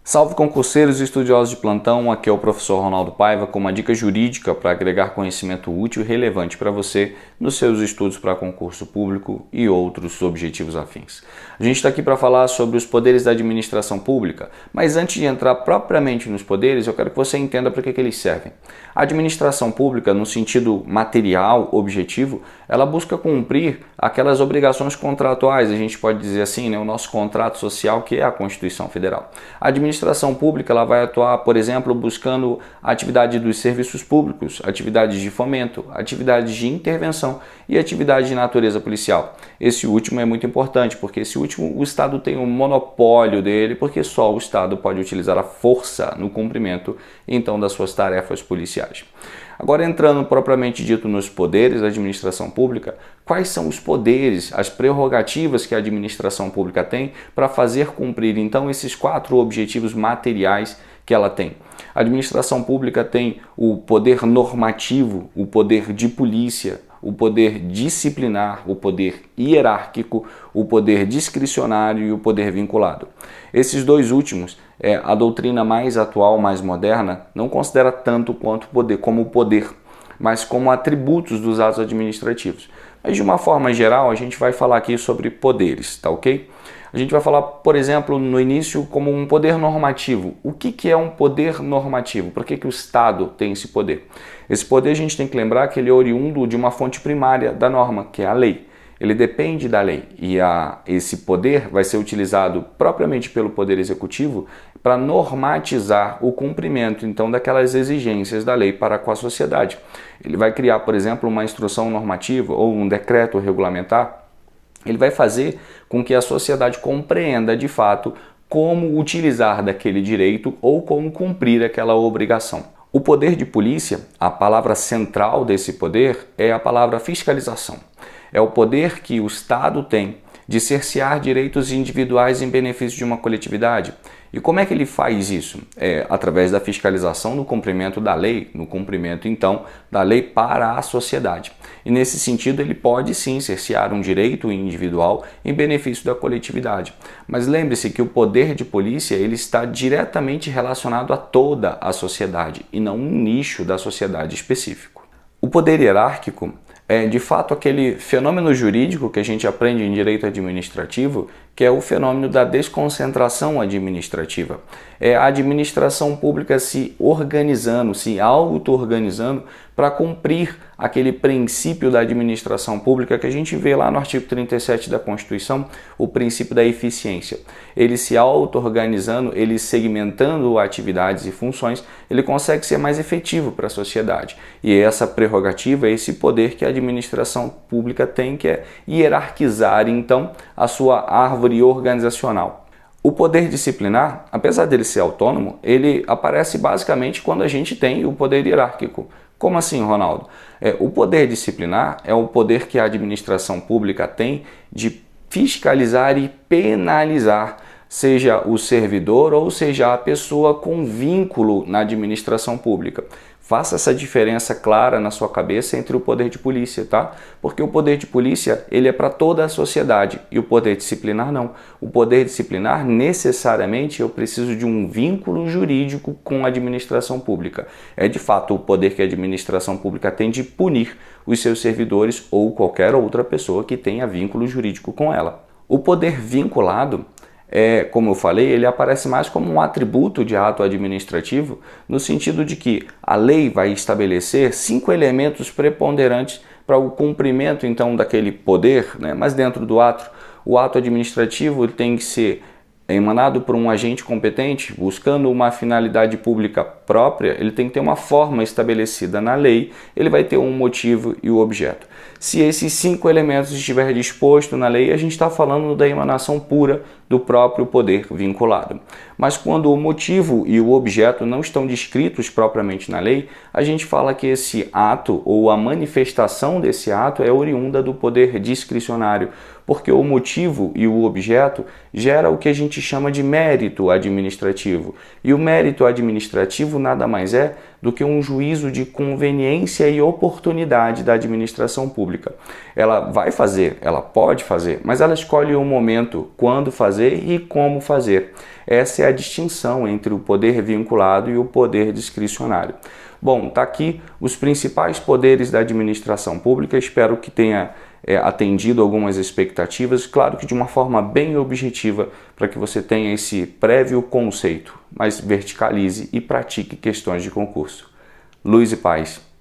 Salve concurseiros e estudiosos de plantão, aqui é o professor Ronaldo Paiva com uma dica jurídica para agregar conhecimento útil e relevante para você nos seus estudos para concurso público e outros objetivos afins. A gente está aqui para falar sobre os poderes da administração pública, mas antes de entrar propriamente nos poderes, eu quero que você entenda para que eles servem. A administração pública, no sentido material, objetivo, ela busca cumprir aquelas obrigações contratuais, a gente pode dizer assim, né, o nosso contrato social, que é a Constituição Federal. A administração pública ela vai atuar, por exemplo, buscando a atividade dos serviços públicos, atividades de fomento, atividades de intervenção e atividade de natureza policial. Esse último é muito importante, porque esse último o Estado tem um monopólio dele, porque só o Estado pode utilizar a força no cumprimento, então, das suas tarefas policiais. Agora, entrando propriamente dito nos poderes da administração pública, quais são os poderes, as prerrogativas que a administração pública tem para fazer cumprir, então, esses 4 objetivos materiais que ela tem? A administração pública tem o poder normativo, o poder de polícia, o poder disciplinar, o poder hierárquico, o poder discricionário e o poder vinculado. Esses dois últimos, a doutrina mais atual, mais moderna, não considera tanto quanto poder, como poder, mas como atributos dos atos administrativos. Mas de uma forma geral, a gente vai falar aqui sobre poderes, tá ok? A gente vai falar, por exemplo, no início como um poder normativo. O que é um poder normativo? Por que o Estado tem esse poder? Esse poder a gente tem que lembrar que ele é oriundo de uma fonte primária da norma, que é a lei. Ele depende da lei e esse poder vai ser utilizado propriamente pelo Poder Executivo para normatizar o cumprimento, então, daquelas exigências da lei para com a sociedade. Ele vai criar, por exemplo, uma instrução normativa ou um decreto regulamentar. Ele vai fazer com que a sociedade compreenda, de fato, como utilizar daquele direito ou como cumprir aquela obrigação. O poder de polícia, a palavra central desse poder é a palavra fiscalização. É o poder que o Estado tem de cercear direitos individuais em benefício de uma coletividade. E como é que ele faz isso? Através da fiscalização no cumprimento da lei, no cumprimento, então, da lei para a sociedade. E nesse sentido, ele pode sim cercear um direito individual em benefício da coletividade. Mas lembre-se que o poder de polícia ele está diretamente relacionado a toda a sociedade e não um nicho da sociedade específico. O poder hierárquico é, de fato, aquele fenômeno jurídico que a gente aprende em direito administrativo, que é o fenômeno da desconcentração administrativa. É a administração pública se organizando, se auto-organizando para cumprir aquele princípio da administração pública que a gente vê lá no artigo 37 da Constituição, o princípio da eficiência. Ele se auto-organizando, ele segmentando atividades e funções, ele consegue ser mais efetivo para a sociedade. E essa prerrogativa, esse poder que a administração pública tem, que é hierarquizar, então, a sua árvore organizacional. O poder disciplinar, apesar dele ser autônomo, ele aparece basicamente quando a gente tem o poder hierárquico. Como assim, Ronaldo? O poder disciplinar é o poder que a administração pública tem de fiscalizar e penalizar, seja o servidor ou seja a pessoa com vínculo na administração pública. Faça essa diferença clara na sua cabeça entre o poder de polícia, tá? Porque o poder de polícia, ele é para toda a sociedade e o poder disciplinar não. O poder disciplinar, necessariamente, eu preciso de um vínculo jurídico com a administração pública. É de fato o poder que a administração pública tem de punir os seus servidores ou qualquer outra pessoa que tenha vínculo jurídico com ela. O poder vinculado, como eu falei, ele aparece mais como um atributo de ato administrativo, no sentido de que a lei vai estabelecer 5 elementos preponderantes para o cumprimento, então, daquele poder, né? Mas dentro do ato, o ato administrativo ele tem que ser emanado por um agente competente, buscando uma finalidade pública própria, ele tem que ter uma forma estabelecida na lei, ele vai ter um motivo e o objeto. Se esses 5 elementos estiver disposto na lei, a gente está falando da emanação pura do próprio poder vinculado. Mas quando o motivo e o objeto não estão descritos propriamente na lei, a gente fala que esse ato ou a manifestação desse ato é oriunda do poder discricionário, porque o motivo e o objeto gera o que a gente chama de mérito administrativo. E o mérito administrativo nada mais é do que um juízo de conveniência e oportunidade da administração pública. Ela vai fazer, ela pode fazer, mas ela escolhe o momento, quando fazer e como fazer. Essa é a distinção entre o poder vinculado e o poder discricionário. Bom, tá aqui os principais poderes da administração pública. Espero que tenha atendido algumas expectativas, claro que de uma forma bem objetiva, para que você tenha esse prévio conceito, mas verticalize e pratique questões de concurso. Luz e paz.